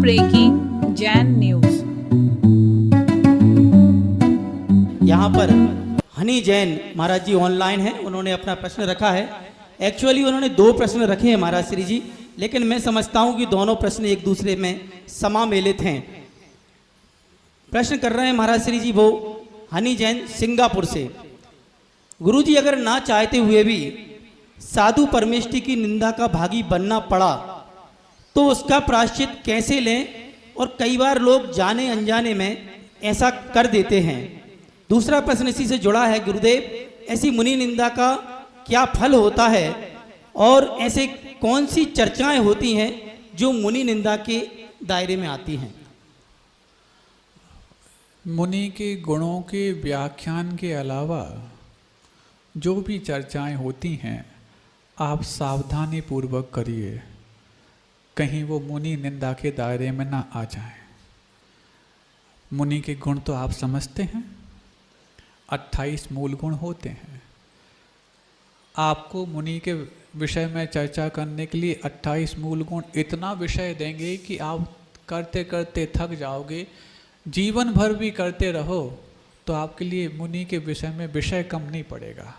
Breaking Jain news. यहाँ पर हनी जैन महाराज जी online हैं, उन्होंने अपना प्रश्न रखा है। एक्चुअली उन्होंने 2 प्रश्न रखे हैं महाराज श्री जी, लेकिन मैं समझता हूँ कि दोनों प्रश्न एक दूसरे में समामेलित हैं। प्रश्न कर रहे हैं महाराज श्री जी वो हनी जैन सिंगापुर से। गुरुजी, अगर ना चाहते हुए भी साधु परमेष्टि की निंदा का भागी बनना पड़ा तो उसका प्रायश्चित कैसे लें? और कई बार लोग जाने अनजाने में ऐसा कर देते हैं। दूसरा प्रश्न इसी से जुड़ा है गुरुदेव, ऐसी मुनि निंदा का क्या फल होता है और ऐसे कौन सी चर्चाएं होती हैं जो मुनि निंदा के दायरे में आती हैं? मुनि के गुणों के व्याख्यान के अलावा जो भी चर्चाएं होती हैं आप सावधानी पूर्वक करिए, कहीं वो मुनि निंदा के दायरे में ना आ जाए। मुनि के गुण तो आप समझते हैं, 28 मूल गुण होते हैं। आपको मुनि के विषय में चर्चा करने के लिए 28 मूल गुण इतना विषय देंगे कि आप करते करते थक जाओगे। जीवन भर भी करते रहो तो आपके लिए मुनि के विषय में विषय कम नहीं पड़ेगा।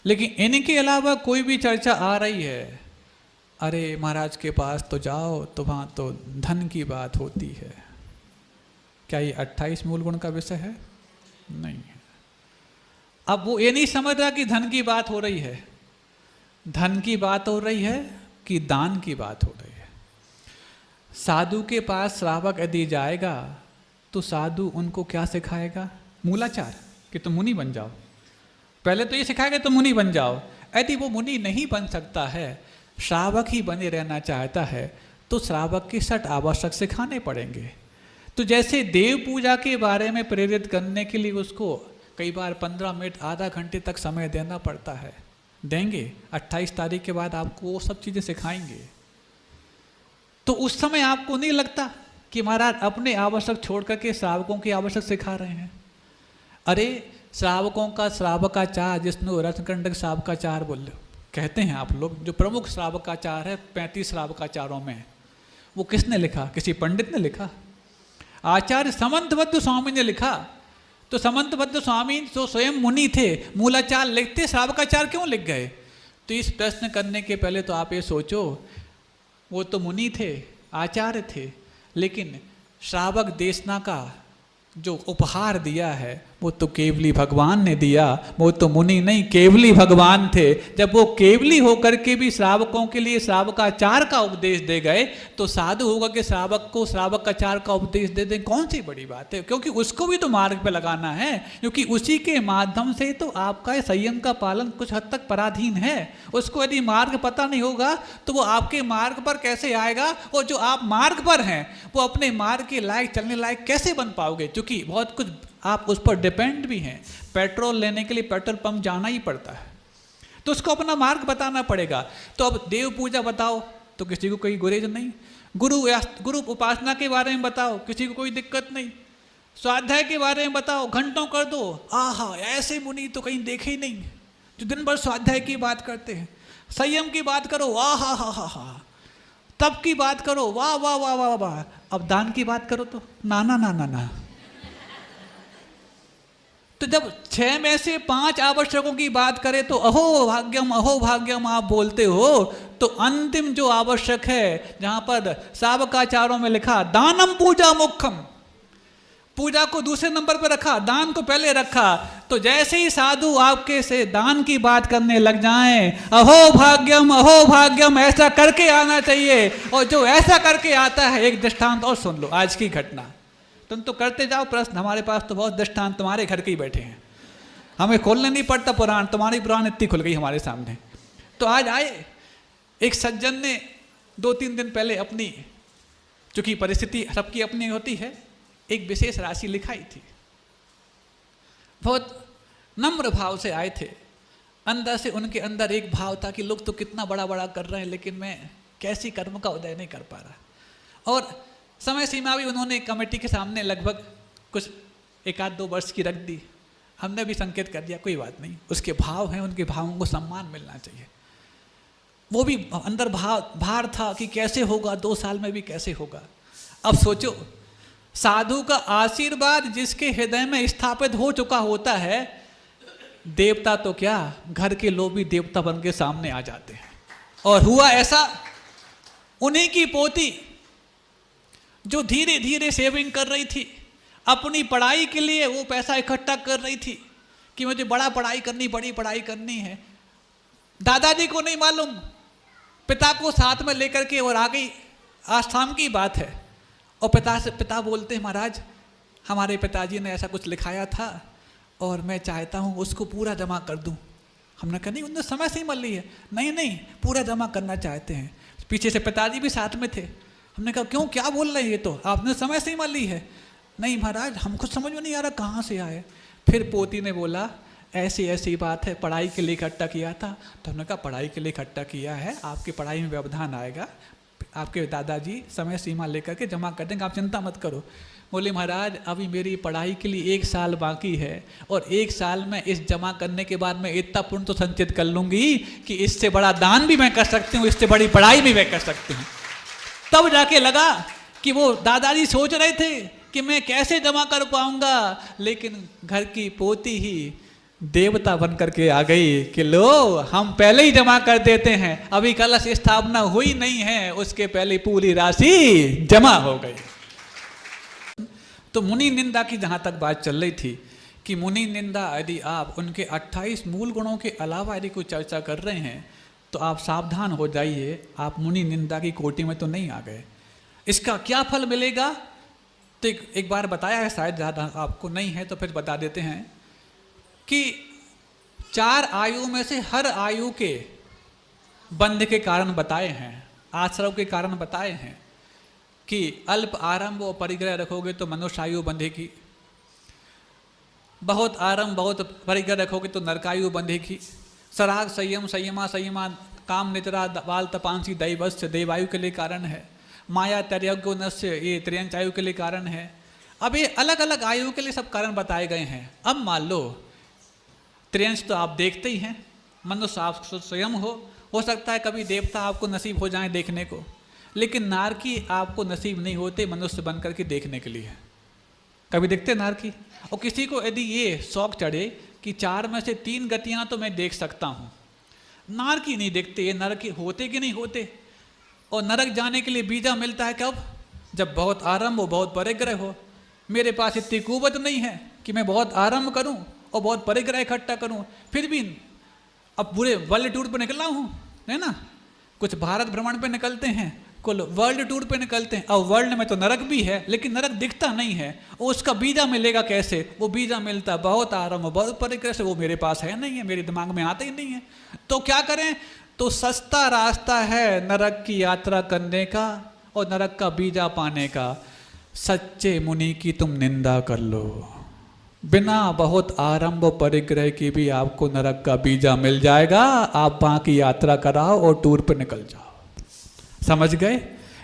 लेकिन इनके अलावा कोई भी चर्चा आ रही है, अरे महाराज के पास तो जाओ तो वहाँ तो धन की बात होती है, क्या ये 28 मूल गुण का विषय है? नहीं है। अब वो ये नहीं समझ रहा कि धन की बात हो रही है। धन की बात हो रही है कि दान की बात हो रही है। साधु के पास श्रावक यदि जाएगा तो साधु उनको क्या सिखाएगा? मूलाचार, कि तुम मुनि बन जाओ। पहले तो ये सिखाएगा तुम मुनि बन जाओ। यदि वो मुनि नहीं बन सकता है, श्रावक ही बने रहना चाहता है, तो श्रावक के 6 आवश्यक सिखाने पड़ेंगे। तो जैसे देव पूजा के बारे में प्रेरित करने के लिए उसको कई बार 15 मिनट आधा घंटे तक समय देना पड़ता है, देंगे। 28 तारीख के बाद आपको वो सब चीज़ें सिखाएंगे। तो उस समय आपको नहीं लगता कि महाराज अपने आवश्यक छोड़ करके श्रावकों की आवश्यक सिखा रहे हैं? अरे श्रावकों का श्रावकाचार, जिसको रत्नकंडक श्रावकाचार बोल कहते हैं आप लोग, जो प्रमुख श्रावकाचार है 35 श्रावकाचारों में, वो किसने लिखा? किसी पंडित ने लिखा? आचार्य समंतबद्ध स्वामी ने लिखा। तो समंतबद्ध स्वामी जो स्वयं मुनि थे, मूलाचार लिखते, श्रावकाचार क्यों लिख गए? तो इस प्रश्न करने के पहले तो आप ये सोचो, वो तो मुनि थे, आचार्य थे, लेकिन श्रावक देशना का जो उपहार दिया है वो तो केवली भगवान ने दिया। वो तो मुनि नहीं, केवली भगवान थे। जब वो केवली होकर के भी श्रावकों के लिए श्रावकाचार का उपदेश दे गए तो साधु होगा कि श्रावक को श्रावकाचार का उपदेश दे दें, कौन सी बड़ी बात है? क्योंकि उसको भी तो मार्ग पे लगाना है, क्योंकि उसी के माध्यम से तो आपका संयम का पालन कुछ हद तक पराधीन है। उसको यदि मार्ग पता नहीं होगा तो वो आपके मार्ग पर कैसे आएगा? और जो आप मार्ग पर हैं वो अपने मार्ग के लायक, चलने लायक कैसे बन पाओगे? क्योंकि बहुत कुछ आप उस पर डिपेंड भी हैं। पेट्रोल लेने के लिए पेट्रोल पंप जाना ही पड़ता है, तो उसको अपना मार्ग बताना पड़ेगा। तो अब देव पूजा बताओ तो किसी को कोई गुरेज नहीं। गुरु उपासना के बारे में बताओ, किसी को कोई दिक्कत नहीं। स्वाध्याय के बारे में बताओ, घंटों कर दो। आहा, ऐसे मुनि तो कहीं देखे ही नहीं जो दिन भर स्वाध्याय की बात करते हैं। संयम की बात करो, आहा हा हा हा। तप की बात करो, वाह वाह वाह वाह वाह। अब दान की बात करो तो ना ना ना ना ना। तो जब 6 में से 5 आवश्यकों की बात करें तो अहो भाग्यम आप बोलते हो, तो अंतिम जो आवश्यक है, जहां पर श्रावकाचारों में लिखा दानम पूजा मुख्यम, पूजा को दूसरे नंबर पर रखा, दान को पहले रखा। तो जैसे ही साधु आपके से दान की बात करने लग जाएं, अहो भाग्यम ऐसा करके आना चाहिए। और जो ऐसा करके आता है, एक दृष्टांत और सुन लो, आज की घटना। तुम तो करते जाओ प्रश्न, हमारे पास तो बहुत दृष्टांत तुम्हारे घर के ही बैठे हैं, हमें खोलने नहीं पड़ता पुराण, तुम्हारी पुराण इतनी खुल गई हमारे सामने। तो आज आए, एक सज्जन ने 2-3 दिन पहले अपनी, चूंकि परिस्थिति सबकी अपनी होती है, एक विशेष राशि लिखाई थी। बहुत नम्र भाव से आए थे। अंदर से उनके अंदर एक भाव था कि लोग तो कितना बड़ा बड़ा कर रहे हैं, लेकिन मैं कैसी कर्म का उदय नहीं कर पा रहा। और समय सीमा भी उन्होंने कमेटी के सामने लगभग कुछ 1-2 वर्ष की रख दी। हमने भी संकेत कर दिया, कोई बात नहीं, उसके भाव हैं, उनके भावों को सम्मान मिलना चाहिए। वो भी अंदर भार था कि कैसे होगा, 2 साल में भी कैसे होगा। अब सोचो, साधु का आशीर्वाद जिसके हृदय में स्थापित हो चुका होता है, देवता तो क्या, घर के लोग भी देवता बन के सामने आ जाते हैं। और हुआ ऐसा, उन्हीं की पोती जो धीरे धीरे सेविंग कर रही थी, अपनी पढ़ाई के लिए वो पैसा इकट्ठा कर रही थी कि मुझे बड़ी पढ़ाई करनी है। दादाजी को नहीं मालूम, पिता को साथ में लेकर के और आ गई। आज शाम की बात है, और पिता बोलते हैं, महाराज हमारे पिताजी ने ऐसा कुछ लिखाया था और मैं चाहता हूँ उसको पूरा जमा कर दूँ। हमने कहा नहीं, उन्हें समय से ही मिल रही है। नहीं, पूरा जमा करना चाहते हैं। पीछे से पिताजी भी साथ में थे। हमने कहा क्यों, क्या बोल रहे हैं ये, तो आपने समय से ही मिल ली है। नहीं महाराज, हमको समझ में नहीं आ रहा कहाँ से आए। फिर पोती ने बोला ऐसी बात है, पढ़ाई के लिए इकट्ठा किया था। तो हमने कहा पढ़ाई के लिए इकट्ठा किया है, आपकी पढ़ाई में व्यवधान आएगा, आपके दादाजी समय सीमा लेकर के जमा कर देंगे, आप चिंता मत करो। बोले महाराज अभी मेरी पढ़ाई के लिए 1 साल बाकी है, और 1 साल में इस जमा करने के बाद मैं इतना पुण्य तो संचित कर लूँगी कि इससे बड़ा दान भी मैं कर सकती हूँ, इससे बड़ी पढ़ाई भी मैं कर सकती हूँ। तब जाके लगा कि वो दादाजी सोच रहे थे कि मैं कैसे जमा कर पाऊँगा, लेकिन घर की पोती ही देवता बन करके आ गई कि लो हम पहले ही जमा कर देते हैं, अभी कलश स्थापना हुई नहीं है, उसके पहले पूरी राशि जमा हो गई। तो मुनि निंदा की जहाँ तक बात चल रही थी कि मुनि निंदा यदि आप उनके 28 मूल गुणों के अलावा यदि कोई चर्चा कर रहे हैं तो आप सावधान हो जाइए, आप मुनि निंदा की कोटि में तो नहीं आ गए। इसका क्या फल मिलेगा तो एक बार बताया है, शायद ज़्यादा आपको नहीं है तो फिर बता देते हैं कि 4 आयु में से हर आयु के बंध के कारण बताए हैं, आश्रव के कारण बताए हैं कि अल्प आरंभ और परिग्रह रखोगे तो मनुष्य आयु बंधेगी, बहुत आरंभ बहुत परिग्रह रखोगे तो नरकायु बंधेगी, सराग संयमा काम निद्रा बाल तपांसी दैवस्य देवायु के लिए कारण है, माया तर्यज्ञ नस्य ये त्रियंच आयु के लिए कारण है। अब ये अलग अलग आयु के लिए सब कारण बताए गए हैं। अब मान लो त्रियंश तो आप देखते ही हैं, मनुष्य आप स्वयं हो सकता है कभी देवता आपको नसीब हो जाए देखने को, लेकिन नारकी आपको नसीब नहीं होते मनुष्य बन करके देखने के लिए। कभी देखते नारकी? और किसी को यदि ये शौक चढ़े कि 4 में से 3 गतियां तो मैं देख सकता हूँ, नारकी नहीं देखते, ये नरक होते कि नहीं होते। और नरक जाने के लिए वीजा मिलता है कब? जब बहुत आरंभ हो, बहुत परिग्रह हो। मेरे पास इतनी कुवत नहीं है कि मैं बहुत आरंभ करूं और बहुत परिग्रह इकट्ठा करूं, फिर भी अब पूरे वर्ल्ड टूर पे निकला हूं, है ना। कुछ भारत भ्रमण पे निकलते हैं, कुल वर्ल्ड टूर पे निकलते हैं, और वर्ल्ड में तो नरक भी है लेकिन नरक दिखता नहीं है। और उसका वीजा मिलेगा कैसे? वो वीजा मिलता बहुत आरंभ बहुत परिग्रह से, वो मेरे पास है नहीं है, मेरे दिमाग में आता ही नहीं है। तो क्या करें? तो सस्ता रास्ता है नरक की यात्रा करने का और नरक का वीजा पाने का। सच्चे मुनि की तुम निंदा कर लो, बिना बहुत आरंभ परिग्रह की भी आपको नरक का वीजा मिल जाएगा। आप वहाँ की यात्रा कराओ और टूर पे निकल जाओ। समझ गए?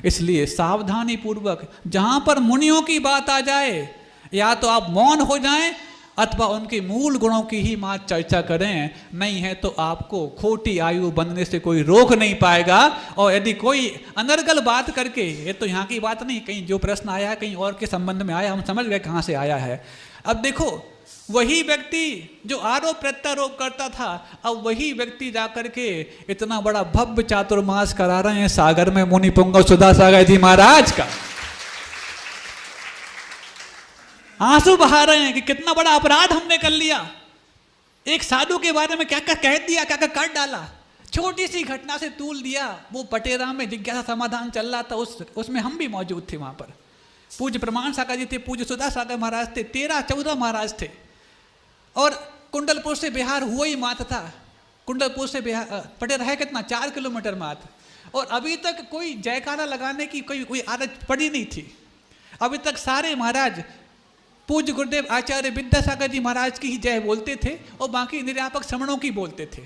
इसलिए सावधानी पूर्वक जहाँ पर मुनियों की बात आ जाए, या तो आप मौन हो जाएं अथवा उनके मूल गुणों की ही मां चर्चा करें, नहीं है तो आपको खोटी आयु बनने से कोई रोक नहीं पाएगा। और यदि कोई अनर्गल बात करके, ये तो यहाँ की बात नहीं, कहीं जो प्रश्न आया है कहीं और के संबंध में आया, हम समझ गए कहाँ से आया है। अब देखो, वही व्यक्ति जो आरोप प्रत्यारोप करता था, अब वही व्यक्ति जाकर के इतना बड़ा भव्य चातुर्मास करा रहे हैं सागर में मुनि पुंगव सुधा सागर जी महाराज का। आंसू बहा रहे हैं कि कितना बड़ा अपराध हमने कर लिया, एक साधु के बारे में क्या क्या कह दिया, क्या क्या कर डाला, छोटी सी घटना से तूल दिया। वो पटेरा में जिज्ञासा समाधान चल रहा था, उसमें हम भी मौजूद थे। वहां पर पूज्य प्रमाण सागर जी थे, पूज्य सुधा सागर महाराज थे, 13-14 महाराज थे। और कुंडलपुर से बिहार हुआ ही मात्र था। कुंडलपुर से बिहार पटेरा है कितना, 4 किलोमीटर मात्र। और अभी तक कोई जयकारा लगाने की कोई आदत पड़ी नहीं थी। अभी तक सारे महाराज पूज्य गुरुदेव आचार्य विद्यासागर जी महाराज की ही जय बोलते थे और बाकी निर्यापक श्रमणों की बोलते थे।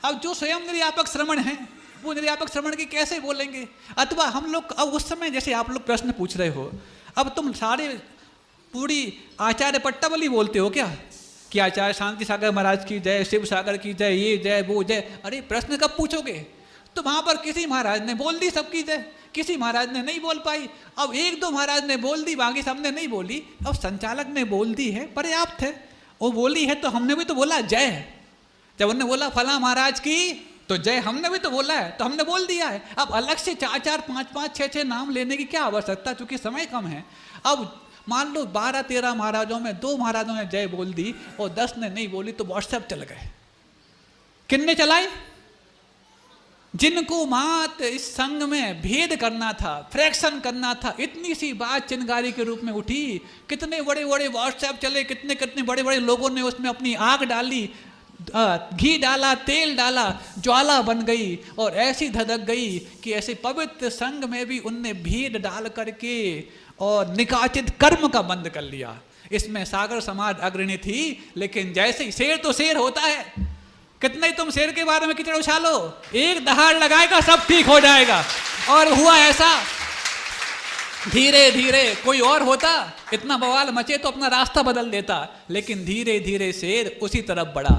अब जो स्वयं निर्यापक श्रमण हैं वो निर्यापक श्रमण की कैसे बोलेंगे? अथवा हम लोग अब उस समय जैसे आप लोग प्रश्न पूछ रहे हो, अब तुम सारे पूरी आचार्य पट्टावली बोलते हो क्या कि आचार्य शांति सागर महाराज की जय, शिव सागर की जय, ये जय वो जय। अरे प्रश्न कब पूछोगे? तो वहाँ पर किसी महाराज ने बोल दी सबकी जय, किसी महाराज ने नहीं बोल पाई। अब एक दो महाराज ने बोल दी, बाकी सबने नहीं बोली। अब संचालक ने बोल दी है, पर्याप्त है। वो बोली है तो हमने भी तो बोला जय है। जब उन्होंने बोला फला महाराज की तो जय हमने भी तो बोला है, तो हमने बोल दिया है। अब अलग से 4-4, 5-5, 6-6 नाम लेने की क्या आवश्यकता, चूंकि समय कम है। अब मान लो 12-13 महाराजों में 2 महाराजों ने जय बोल दी और 10 ने नहीं बोली, तो व्हाट्सएप चल गए। किन्ने चलाए? जिनको मात इस संघ में भेद करना था, फ्रैक्शन करना था, इतनी सी बात चिनगारी के रूप में उठी। कितने बड़े बड़े व्हाट्सएप चले, कितने कितने बड़े बड़े लोगों ने उसमें अपनी आग डाली, घी डाला, तेल डाला, ज्वाला बन गई और ऐसी धधक गई कि ऐसे पवित्र संघ में भी उनने भेद डाल करके और निकाचित कर्म का बंद कर लिया। इसमें सागर समाज अग्रणी थी, लेकिन जैसे ही शेर तो शेर होता है, कितने ही तुम शेर के बारे में कीचड़ उछालो, एक दहाड़ लगाएगा सब ठीक हो जाएगा। और हुआ ऐसा, धीरे धीरे कोई और होता, इतना बवाल मचे तो अपना रास्ता बदल देता, लेकिन धीरे धीरे शेर उसी तरफ बढ़ा,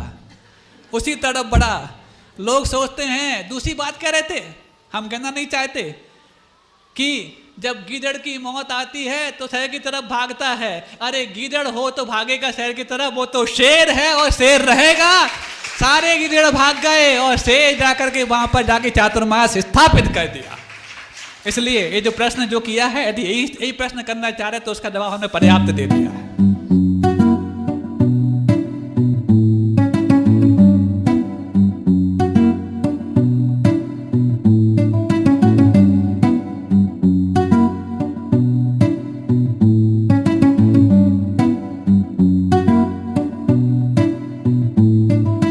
उसी तरफ बढ़ा। लोग सोचते हैं, दूसरी बात कह रहे थे, हम कहना नहीं चाहते कि जब गीदड़ की मौत आती है तो शहर की तरफ भागता है। अरे गीदड़ हो तो भागेगा शहर की तरफ, वो तो शेर है और शेर रहेगा। सारे गीदड़ भाग गए और शेर जाकर के वहां पर जाके चातुर्मास स्थापित कर दिया। इसलिए ये जो प्रश्न जो किया है, यदि यही प्रश्न करना चाह रहे तो उसका जवाब हमने पर्याप्त दे दिया है।